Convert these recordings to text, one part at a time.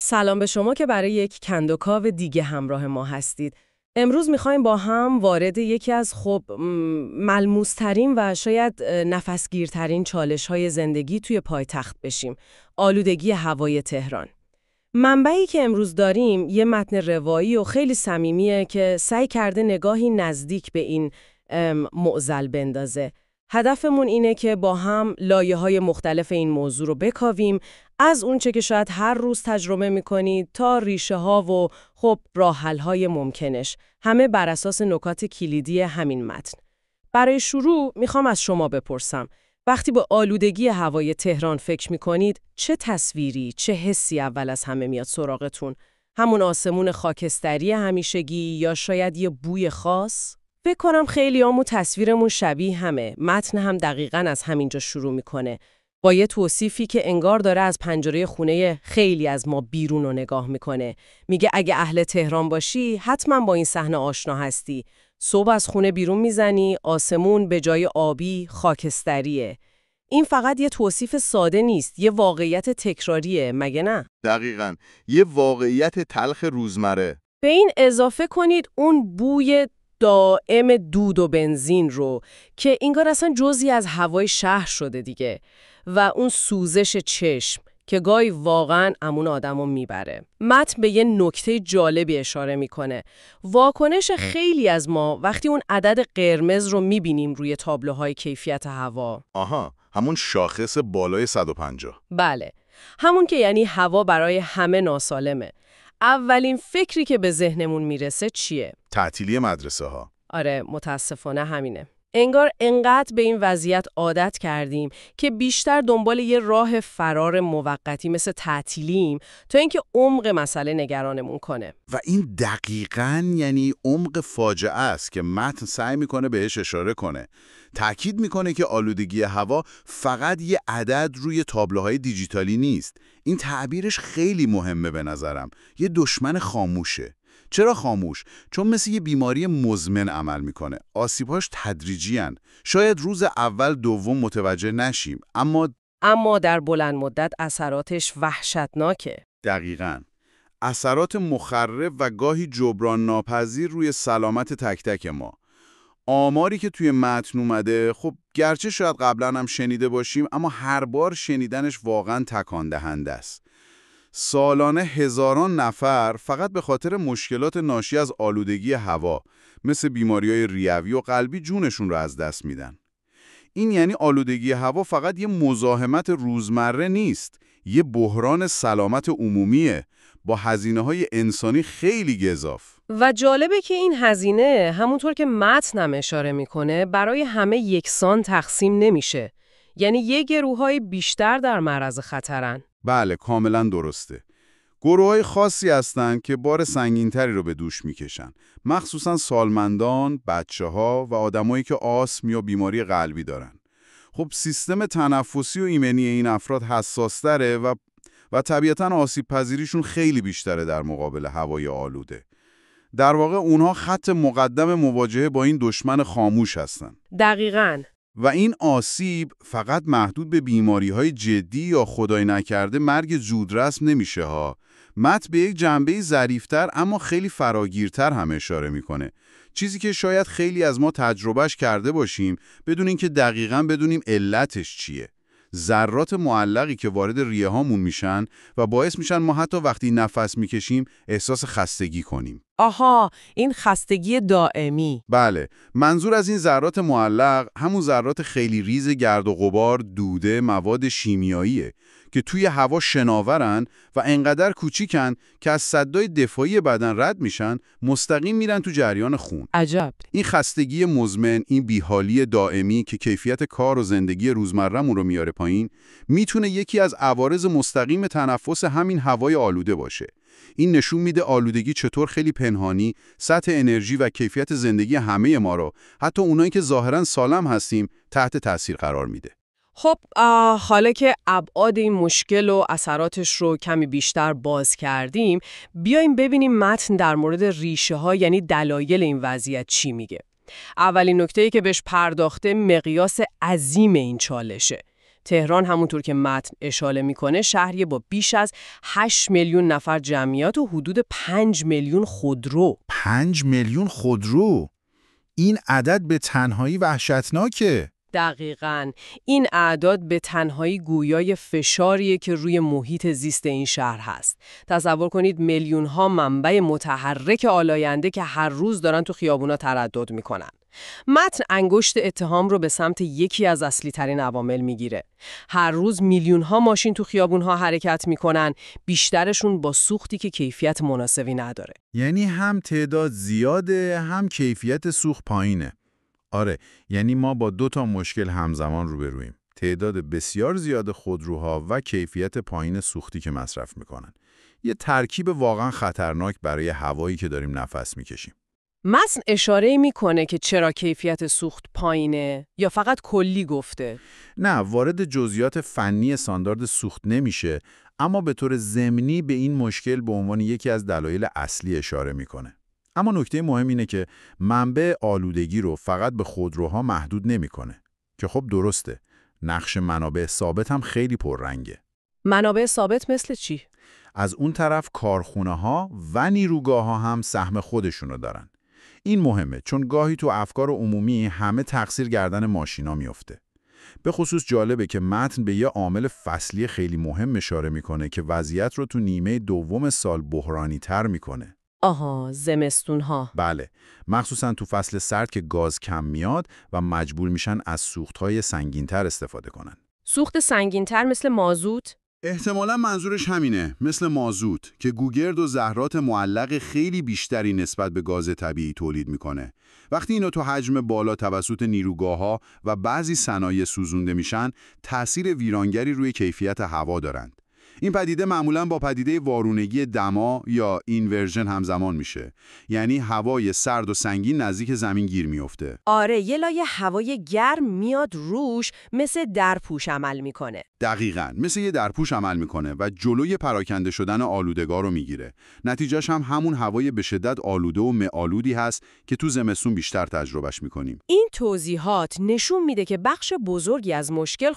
سلام به شما که برای یک کندوکاو دیگه همراه ما هستید. امروز میخوایم با هم وارد یکی از ملموس‌ترین و شاید نفسگیرترین چالش‌های زندگی توی پایتخت بشیم. آلودگی هوای تهران. منبعی که امروز داریم یه متن روایی و خیلی صمیمیه که سعی کرده نگاهی نزدیک به این معضل بندازه. هدفمون اینه که با هم لایه‌های مختلف این موضوع رو بکاویم، از اونچه که شاید هر روز تجربه می‌کنید تا ریشه‌ها و راه‌حل‌های ممکنش، همه بر اساس نکات کلیدی همین متن. برای شروع میخوام از شما بپرسم، وقتی به آلودگی هوای تهران فکر می‌کنید، چه تصویری، چه حسی اول از همه میاد سراغتون؟ همون آسمون خاکستری همیشگی یا شاید یه بوی خاص؟ فکر کنم خیلیامون تصویرمون شبیه همه. متن هم دقیقاً از همینجا شروع میکنه. با یه توصیفی که انگار داره از پنجره خونه خیلی از ما بیرون رو نگاه میکنه. میگه اگه اهل تهران باشی، حتما با این صحنه آشنا هستی. صبح از خونه بیرون میزنی، آسمون به جای آبی خاکستریه. این فقط یه توصیف ساده نیست، یه واقعیت تکراریه، مگه نه؟ دقیقاً، یه واقعیت تلخ روزمره. به این اضافه کنید اون بوی دائم دود و بنزین رو که انگار اصلا جزئی از هوای شهر شده دیگه، و اون سوزش چشم که گاهی واقعاً امون آدمو میبره. متن به یه نکته جالبی اشاره میکنه. واکنش خیلی از ما وقتی اون عدد قرمز رو میبینیم روی تابلوهای کیفیت هوا. آها، همون شاخص بالای 150. بله، همون که یعنی هوا برای همه ناسالمه. اولین فکری که به ذهنمون میرسه چیه؟ تعطیلی مدرسه ها. آره، متاسفانه همینه. انگار انقدر به این وضعیت عادت کردیم که بیشتر دنبال یه راه فرار موقتی مثل تعطیلیم تا اینکه عمق مسئله نگرانمون کنه. و این دقیقاً یعنی عمق فاجعه است که متن سعی میکنه بهش اشاره کنه. تأکید میکنه که آلودگی هوا فقط یه عدد روی تابلوهای دیجیتالی نیست. این تعبیرش خیلی مهمه به نظرم. یه دشمن خاموشه. چرا خاموش؟ چون مثل یه بیماری مزمن عمل میکنه. آسیبهاش تدریجی هن. شاید روز اول دوم متوجه نشیم، اما در بلند مدت اثراتش وحشتناکه. دقیقاً. اثرات مخرب و گاهی جبران ناپذیر روی سلامت تک تک ما. آماری که توی متن اومده، خب گرچه شاید قبلا هم شنیده باشیم، اما هر بار شنیدنش واقعاً تکان دهنده است. سالانه هزاران نفر فقط به خاطر مشکلات ناشی از آلودگی هوا مثل بیماری‌های ریوی و قلبی جونشون رو از دست میدن. این یعنی آلودگی هوا فقط یه مزاحمت روزمره نیست، یه بحران سلامت عمومیه با هزینه‌های انسانی خیلی گزاف. و جالبه که این هزینه همونطور که متنم اشاره میکنه برای همه یکسان تقسیم نمیشه. یعنی یه گروه‌های بیشتر در معرض خطرن. بله، کاملا درسته. گروه‌های خاصی هستن که بار سنگین‌تری رو به دوش میکشن، مخصوصا سالمندان، بچه‌ها و آدمایی که آسم یا بیماری قلبی دارن. خب سیستم تنفسی و ایمنی این افراد حساس‌تره و طبیعتاً آسیب پذیریشون خیلی بیشتره در مقابل هوای آلوده. در واقع اونها خط مقدم مواجهه با این دشمن خاموش هستن. دقیقاً. و این آسیب فقط محدود به بیماری‌های جدی یا خدای نکرده مرگ زودرس نمیشه ها. متن به یک جنبه ظریف‌تر اما خیلی فراگیرتر هم اشاره میکنه. چیزی که شاید خیلی از ما تجربهش کرده باشیم بدون اینکه دقیقاً بدونیم علتش چیه. ذرات معلقی که وارد ریه هامون میشن و باعث میشن ما حتی وقتی نفس میکشیم احساس خستگی کنیم. آها، این خستگی دائمی. بله، منظور از این ذرات معلق همون ذرات خیلی ریز گرد و غبار، دوده، مواد شیمیاییه که توی هوا شناورن و انقدر کوچیکن که از سدای دفاعی بدن رد میشن، مستقیم میرن تو جریان خون. عجب. این خستگی مزمن، این بیحالی دائمی که کیفیت کار و زندگی روزمره‌مون رو میاره پایین، میتونه یکی از عوارض مستقیم تنفس همین هوای آلوده باشه. این نشون میده آلودگی چطور خیلی پنهانی سطح انرژی و کیفیت زندگی همه ما رو، حتی اونایی که ظاهراً سالم هستیم، تحت تاثیر قرار میده. خب حالا که ابعاد این مشکل و اثراتش رو کمی بیشتر باز کردیم، بیایم ببینیم متن در مورد ریشه ها یعنی دلایل این وضعیت چی میگه. اولین نکته‌ای که بهش پرداخته مقیاس عظیم این چالشه. تهران همونطور که متن اشاره میکنه شهری با بیش از 8 میلیون نفر جمعیت و حدود 5 میلیون خودرو. 5 میلیون خودرو؟ این عدد به تنهایی وحشتناکه. دقیقاً. این اعداد به تنهایی گویای فشاریه که روی محیط زیست این شهر هست. تصور کنید میلیون‌ها منبع متحرک آلاینده که هر روز دارن تو خیابونا تردد میکنن. متن انگشت اتهام رو به سمت یکی از اصلی ترین عوامل میگیره. هر روز میلیون‌ها ماشین تو خیابون‌ها حرکت میکنن، بیشترشون با سوختی که کیفیت مناسبی نداره. یعنی هم تعداد زیاده، هم کیفیت سوخت پایینه. آره، یعنی ما با 2 مشکل همزمان روبرویم. تعداد بسیار زیاد خودروها و کیفیت پایین سوختی که مصرف میکنن. یه ترکیب واقعا خطرناک برای هوایی که داریم نفس میکشیم. متن اشاره میکنه که چرا کیفیت سوخت پایینه یا فقط کلی گفته؟ نه، وارد جزئیات فنی استاندارد سوخت نمیشه، اما به طور ضمنی به این مشکل به عنوان یکی از دلایل اصلی اشاره میکنه. اما نکته مهم اینه که منبع آلودگی رو فقط به خودروها محدود نمیکنه. که خب درسته، نقش منابع ثابت هم خیلی پررنگه. منابع ثابت مثل چی؟ از اون طرف کارخونه‌ها و نیروگاه‌ها هم سهم خودشونو دارن. این مهمه چون گاهی تو افکار عمومی همه تقصیر گردن ماشینا میفته. به خصوص جالبه که متن به یه عامل فصلی خیلی مهم اشاره میکنه که وضعیت رو تو نیمه دوم سال بحرانی تر میکنه. آها، زمستون‌ها. بله، مخصوصا تو فصل سرد که گاز کم میاد و مجبور میشن از سوخت‌های سنگین‌تر استفاده کنن. سوخت سنگین‌تر مثل مازوت؟ احتمالاً منظورش همینه، مثل مازوت که گوگرد و ذرات معلق خیلی بیشتری نسبت به گاز طبیعی تولید میکنه. وقتی اینا تو حجم بالا توسط نیروگاه‌ها و بعضی صنایع سوزونده میشن، تأثیر ویرانگری روی کیفیت هوا دارند. این پدیده معمولاً با پدیده وارونگی دما یا اینورژن همزمان میشه. یعنی هوای سرد و سنگین نزدیک زمین گیر میفته. آره، یه لایه هوای گرم میاد روش، مثل درپوش عمل میکنه. دقیقاً، مثل یه درپوش عمل میکنه و جلوی پراکنده شدن آلودگاه رو میگیره. نتیجهش هم همون هوای به شدت آلوده و معآلودی هست که تو زمستون بیشتر تجربهش میکنیم. این توضیحات نشون میده که بخش بزرگی از مشکل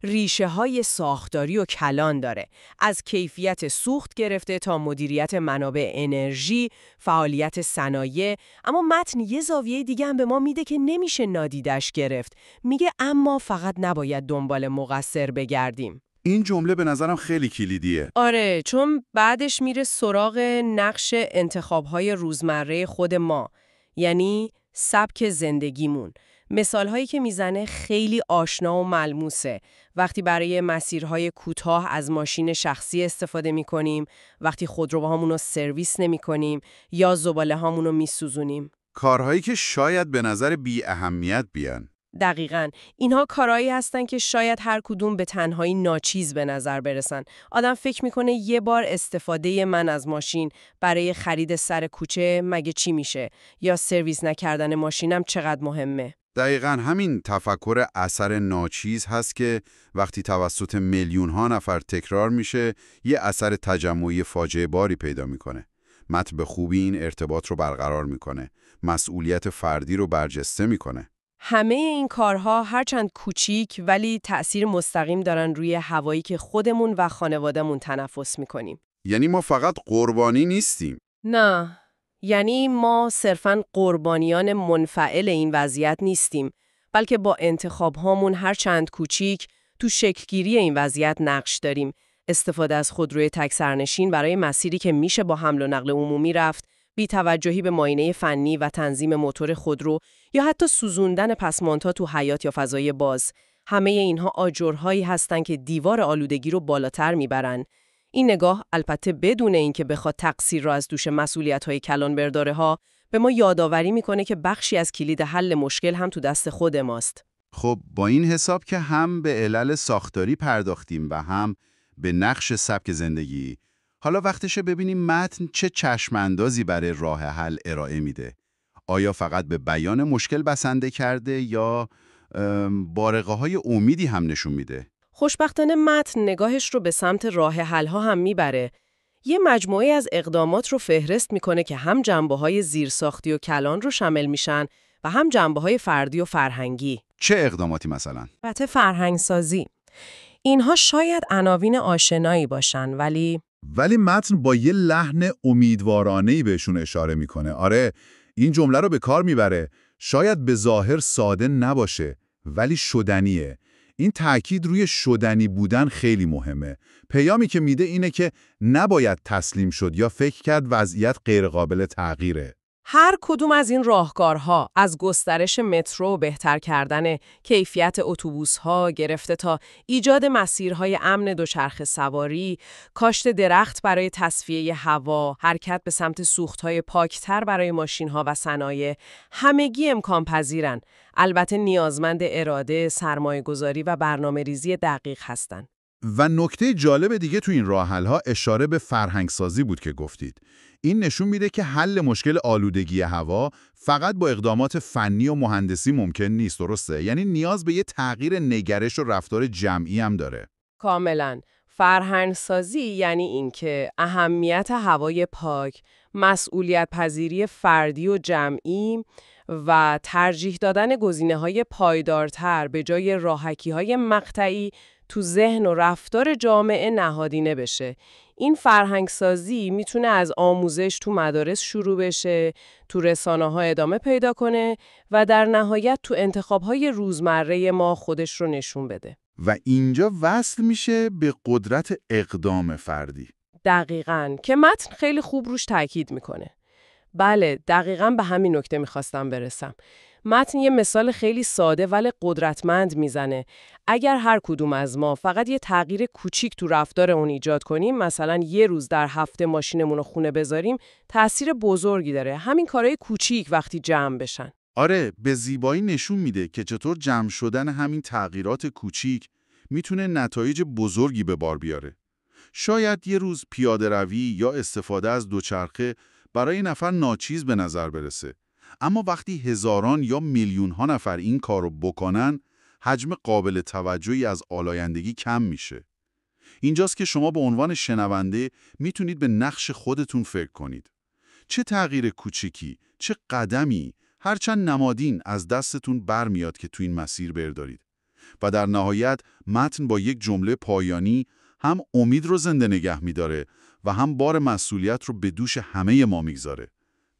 ریشه های ساختاری و کلان داره. از کیفیت سوخت گرفته تا مدیریت منابع انرژی، فعالیت صنایع. اما متن یه زاویه دیگه هم به ما میده که نمیشه نادیدش گرفت. میگه اما فقط نباید دنبال مقصر بگردیم. این جمله به نظرم خیلی کلیدیه. آره، چون بعدش میره سراغ نقش انتخاب‌های روزمره خود ما، یعنی سبک زندگیمون. مثال‌هایی که میزنه خیلی آشنا و ملموسه. وقتی برای مسیرهای کوتاه از ماشین شخصی استفاده می‌کنیم، وقتی خودروهامون رو سرویس نمی‌کنیم یا زباله‌هامون رو می‌سوزونیم. کارهایی که شاید به نظر بی اهمیت بیان. دقیقاً. اینها کارهایی هستن که شاید هر کدوم به تنهایی ناچیز به نظر برسن. آدم فکر میکنه یه بار استفاده من از ماشین برای خرید سر کوچه مگه چی میشه؟ یا سرویس نکردن ماشینم چقدر مهمه؟ دقیقاً همین تفکر اثر ناچیز هست که وقتی توسط میلیون‌ها نفر تکرار میشه، یه اثر تجمعی فاجعه باری پیدا میکنه. متن به خوبی این ارتباط رو برقرار میکنه. مسئولیت فردی رو برجسته میکنه. همه این کارها هرچند کوچیک ولی تأثیر مستقیم دارن روی هوایی که خودمون و خانواده‌مون تنفس میکنیم. یعنی ما فقط قربانی نیستیم. نه، یعنی ما صرفاً قربانیان منفعل این وضعیت نیستیم، بلکه با انتخاب‌هامون هرچند کوچیک تو شکل‌گیری این وضعیت نقش داریم. استفاده از خودروی تک سرنشین برای مسیری که میشه با حمل و نقل عمومی رفت، بی توجهی به معاینه فنی و تنظیم موتور خودرو یا حتی سوزوندن پسماندها تو حیاط یا فضای باز. همه اینها آجرهایی هستن که دیوار آلودگی رو بالاتر میبرن. این نگاه البته بدون اینکه بخواد تقصیر را از دوش مسئولیت‌های کلان برداره ها، به ما یادآوری میکنه که بخشی از کلید حل مشکل هم تو دست خود ماست. خب با این حساب که هم به علل ساختاری پرداختیم و هم به نقش سبک زندگی، حالا وقتشه ببینیم متن چه چشم‌اندازی برای راه حل ارائه میده. آیا فقط به بیان مشکل بسنده کرده یا بارقه‌های امیدی هم نشون میده؟ خوشبختانه متن نگاهش رو به سمت راه حل‌ها هم میبره. یه مجموعه از اقدامات رو فهرست میکنه که هم جنبه‌های زیرساختی و کلان رو شامل میشن و هم جنبه‌های فردی و فرهنگی. چه اقداماتی مثلا؟ البته فرهنگسازی. اینها شاید عناوین آشنایی باشن، ولی متن با یه لحن امیدوارانه‌ای بهشون اشاره میکنه. آره، این جمله رو به کار میبره. شاید به ظاهر ساده نباشه، ولی شدنیه. این تأکید روی شدنی بودن خیلی مهمه. پیامی که میده اینه که نباید تسلیم شد یا فکر کرد وضعیت غیرقابل تغییره. هر کدوم از این راهکارها، از گسترش مترو، بهتر کردن کیفیت اتوبوس‌ها گرفته تا ایجاد مسیرهای امن دوچرخه سواری، کاشت درخت برای تصفیه هوا، حرکت به سمت سوخت‌های پاکتر برای ماشین‌ها و صنایع، همگی امکان پذیرن. البته نیازمند اراده، سرمایه‌گذاری و برنامه‌ریزی دقیق هستند. و نکته جالب دیگه تو این راه‌حل‌ها اشاره به فرهنگسازی بود که گفتید. این نشون میده که حل مشکل آلودگی هوا فقط با اقدامات فنی و مهندسی ممکن نیست، درسته؟ یعنی نیاز به یه تغییر نگرش و رفتار جمعی هم داره. کاملاً. فرهنگسازی یعنی اینکه اهمیت هوای پاک، مسئولیت پذیری فردی و جمعی و ترجیح دادن گزینه‌های پایدارتر به جای راحتی‌های مقطعی تو ذهن و رفتار جامعه نهادینه بشه. این فرهنگسازی میتونه از آموزش تو مدارس شروع بشه، تو رسانه‌ها ادامه پیدا کنه و در نهایت تو انتخاب‌های روزمره ما خودش رو نشون بده. و اینجا وصل میشه به قدرت اقدام فردی. دقیقاً، که متن خیلی خوب روش تاکید میکنه. بله، دقیقاً به همین نکته میخواستم برسم. متن یه مثال خیلی ساده ولی قدرتمند میزنه. اگر هر کدوم از ما فقط یه تغییر کوچیک تو رفتار اون ایجاد کنیم، مثلا یه روز در هفته ماشینمون رو خونه بذاریم، تأثیر بزرگی داره. همین کارهای کوچیک وقتی جمع بشن. آره، به زیبایی نشون میده که چطور جمع شدن همین تغییرات کوچیک میتونه نتایج بزرگی به بار بیاره. شاید یه روز پیاده روی یا استفاده از دوچرخه برای نفر ناچیز به نظر برسه. اما وقتی هزاران یا میلیون ها نفر این کارو بکنن، حجم قابل توجهی از آلایندگی کم میشه. اینجاست که شما به عنوان شنونده میتونید به نقش خودتون فکر کنید. چه تغییر کوچیکی، چه قدمی، هرچند نمادین از دستتون برمیاد که تو این مسیر بردارید. و در نهایت متن با یک جمله پایانی هم امید رو زنده نگه می‌داره و هم بار مسئولیت رو به دوش همه ما میگذاره.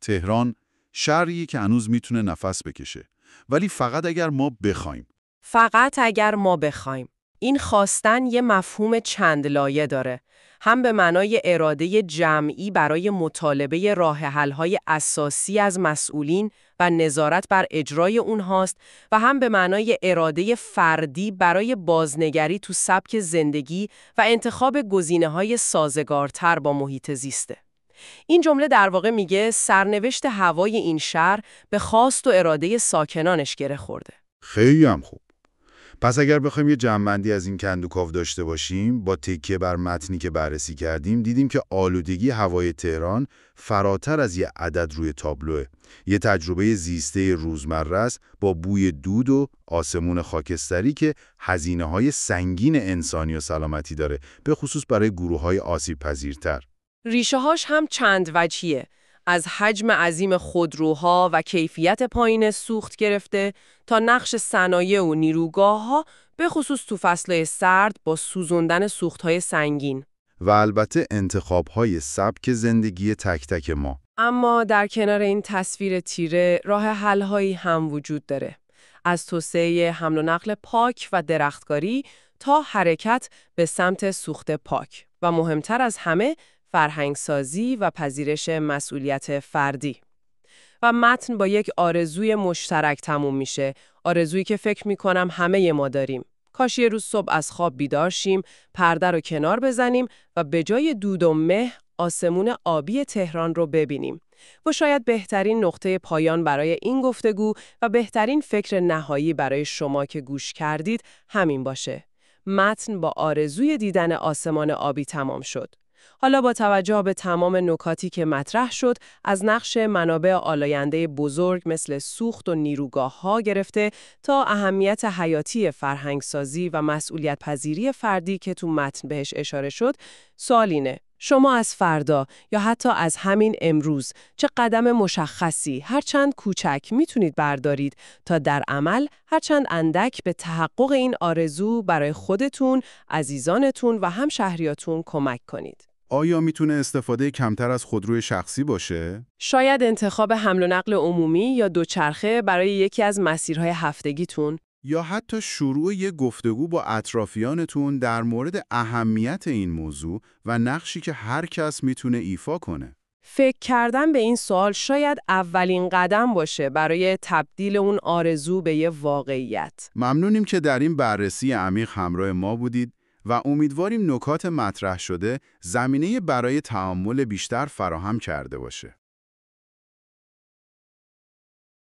تهران شهریه که هنوز میتونه نفس بکشه، ولی فقط اگر ما بخوایم. فقط اگر ما بخوایم. این خواستن یه مفهوم چند لایه داره. هم به معنای اراده جمعی برای مطالبه راه حل‌های اساسی از مسئولین و نظارت بر اجرای اونهاست و هم به معنای اراده فردی برای بازنگری تو سبک زندگی و انتخاب گزینه‌های سازگارتر با محیط زیسته. این جمله در واقع میگه سرنوشت هوای این شهر به خواست و اراده ساکنانش گره خورده. خیلی هم خوب. پس اگر بخوایم یه جمع‌بندی از این کندوکاو داشته باشیم، با تکیه بر متنی که بررسی کردیم، دیدیم که آلودگی هوای تهران فراتر از یه عدد روی تابلوه. یه تجربه زیسته روزمره است با بوی دود و آسمون خاکستری که هزینه‌های سنگین انسانی و سلامتی داره، به خصوص برای گروه‌های آسیب پذیرتر. ریشه‌هاش هم چند وجهیه. از حجم عظیم خودروها و کیفیت پایین سوخت گرفته تا نقش صنایع و نیروگاه‌ها به خصوص تو فصل‌های سرد با سوزوندن سوخت‌های سنگین. و البته انتخاب‌های سبک زندگی تک تک ما. اما در کنار این تصویر تیره راه حل‌هایی هم وجود داره. از توسعه حمل و نقل پاک و درختکاری تا حرکت به سمت سوخت پاک و مهمتر از همه فرهنگسازی و پذیرش مسئولیت فردی. و متن با یک آرزوی مشترک تموم میشه، آرزویی که فکر میکنم همه ما داریم. کاش یه روز صبح از خواب بیدار شیم، پرده رو کنار بزنیم و به جای دود و مه آسمون آبی تهران رو ببینیم. و شاید بهترین نقطه پایان برای این گفتگو و بهترین فکر نهایی برای شما که گوش کردید همین باشه. متن با آرزوی دیدن آسمان آبی تمام شد. حالا با توجه به تمام نکاتی که مطرح شد، از نقش منابع آلاینده بزرگ مثل سوخت و نیروگاه‌ها گرفته تا اهمیت حیاتی فرهنگسازی و مسئولیت پذیری فردی که تو متن بهش اشاره شد، سوال اینه: شما از فردا یا حتی از همین امروز چه قدم مشخصی هرچند کوچک میتونید بردارید تا در عمل هرچند اندک به تحقق این آرزو برای خودتون، عزیزانتون و همشهریاتون کمک کنید. آیا میتونه استفاده کمتر از خودروی شخصی باشه؟ شاید انتخاب حمل و نقل عمومی یا دوچرخه برای یکی از مسیرهای هفتگیتون، یا حتی شروع یک گفتگو با اطرافیانتون در مورد اهمیت این موضوع و نقشی که هر کس میتونه ایفا کنه. فکر کردن به این سوال شاید اولین قدم باشه برای تبدیل اون آرزو به یه واقعیت. ممنونیم که در این بررسی عمیق همراه ما بودید و امیدواریم نکات مطرح شده زمینه برای تأمل بیشتر فراهم کرده باشه.